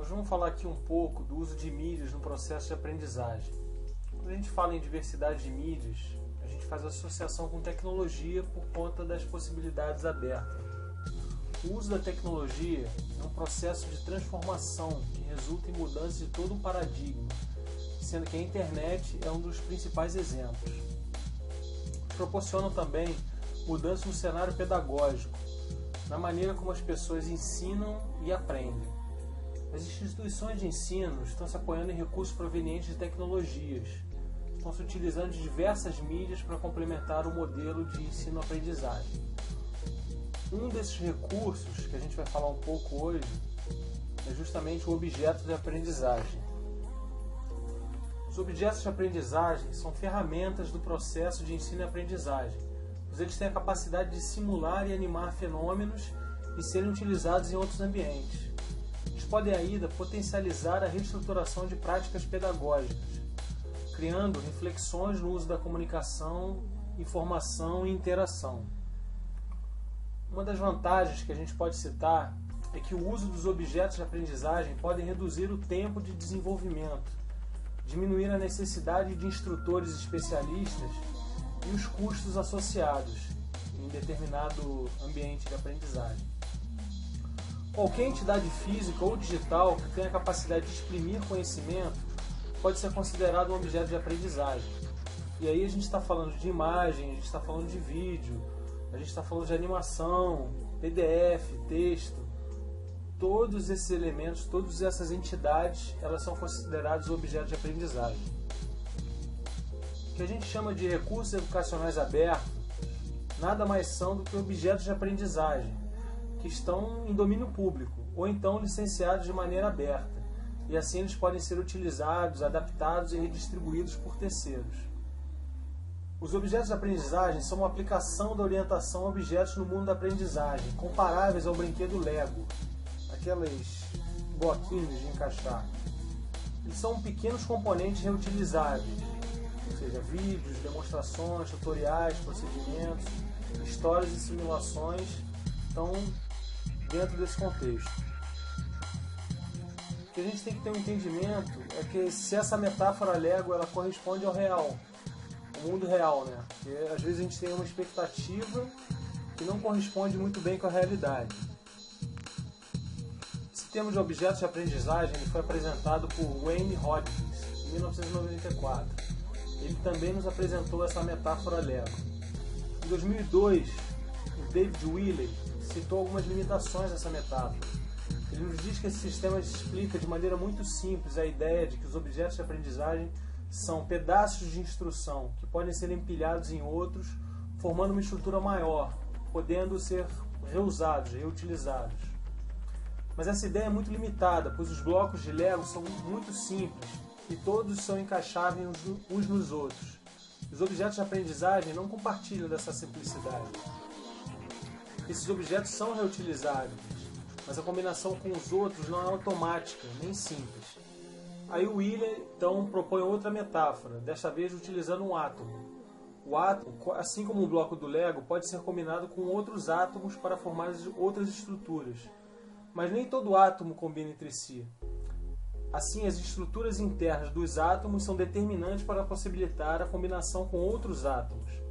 nós vamos falar aqui um pouco do uso de mídias no processo de aprendizagem. Quando a gente fala em diversidade de mídias, a gente faz associação com tecnologia por conta das possibilidades abertas. O uso da tecnologia é um processo de transformação que resulta em mudanças de todo um paradigma, sendo que a internet é um dos principais exemplos. Proporcionam também mudanças no cenário pedagógico, na maneira como as pessoas ensinam e aprendem. As instituições de ensino estão se apoiando em recursos provenientes de tecnologias, estão se utilizando de diversas mídias para complementar o modelo de ensino-aprendizagem. Um desses recursos, que a gente vai falar um pouco hoje, é justamente o objeto de aprendizagem. Os objetos de aprendizagem são ferramentas do processo de ensino e aprendizagem, pois eles têm a capacidade de simular e animar fenômenos e serem utilizados em outros ambientes. Eles podem ainda potencializar a reestruturação de práticas pedagógicas, criando reflexões no uso da comunicação, informação e interação. Uma das vantagens que a gente pode citar é que o uso dos objetos de aprendizagem pode reduzir o tempo de desenvolvimento, diminuir a necessidade de instrutores especialistas e os custos associados em determinado ambiente de aprendizagem. Qualquer entidade física ou digital que tenha a capacidade de exprimir conhecimento pode ser considerado um objeto de aprendizagem. E aí a gente está falando de imagem, a gente está falando de vídeo, a gente está falando de animação, PDF, texto. Todos esses elementos, todas essas entidades, elas são consideradas objetos de aprendizagem. O que a gente chama de recursos educacionais abertos nada mais são do que objetos de aprendizagem que estão em domínio público ou então licenciados de maneira aberta, e assim eles podem ser utilizados, adaptados e redistribuídos por terceiros. Os objetos de aprendizagem são uma aplicação da orientação a objetos no mundo da aprendizagem, comparáveis ao brinquedo Lego, aqueles bloquinhos de encaixar. Eles são pequenos componentes reutilizáveis, ou seja, vídeos, demonstrações, tutoriais, procedimentos, histórias e simulações estão dentro desse contexto. O que a gente tem que ter um entendimento é que se essa metáfora Lego ela corresponde ao real, ao mundo real, né? Porque às vezes a gente tem uma expectativa que não corresponde muito bem com a realidade. Esse termo de objetos de aprendizagem ele foi apresentado por Wayne Hodgins em 1994. Ele também nos apresentou essa metáfora Lego. Em 2002, o David Willey citou algumas limitações dessa metáfora. Ele nos diz que esse sistema explica de maneira muito simples a ideia de que os objetos de aprendizagem são pedaços de instrução que podem ser empilhados em outros, formando uma estrutura maior, podendo ser reusados, reutilizados. Mas essa ideia é muito limitada, pois os blocos de Lego são muito simples e todos são encaixáveis uns nos outros. Os objetos de aprendizagem não compartilham dessa simplicidade. Esses objetos são reutilizáveis, mas a combinação com os outros não é automática, nem simples. Aí o Willey, então, propõe outra metáfora, desta vez utilizando um átomo. O átomo, assim como o bloco do Lego, pode ser combinado com outros átomos para formar outras estruturas, mas nem todo átomo combina entre si. Assim, as estruturas internas dos átomos são determinantes para possibilitar a combinação com outros átomos.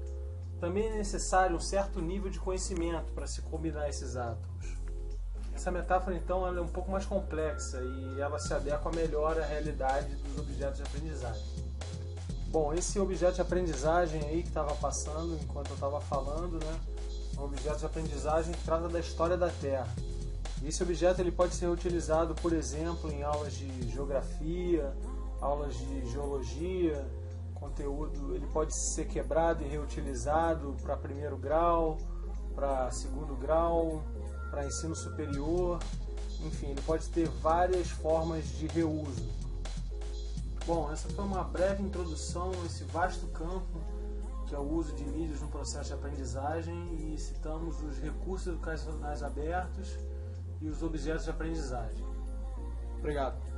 Também é necessário um certo nível de conhecimento para se combinar esses átomos. Essa metáfora, então, ela é um pouco mais complexa e ela se adequa melhor à realidade dos objetos de aprendizagem. Bom, esse objeto de aprendizagem aí que estava passando enquanto eu estava falando, né, é um objeto de aprendizagem que trata da história da Terra. E esse objeto ele pode ser utilizado, por exemplo, em aulas de geografia, aulas de geologia, conteúdo, ele pode ser quebrado e reutilizado para primeiro grau, para segundo grau, para ensino superior, enfim, ele pode ter várias formas de reuso. Bom, essa foi uma breve introdução a esse vasto campo que é o uso de mídias no processo de aprendizagem e citamos os recursos educacionais abertos e os objetos de aprendizagem. Obrigado.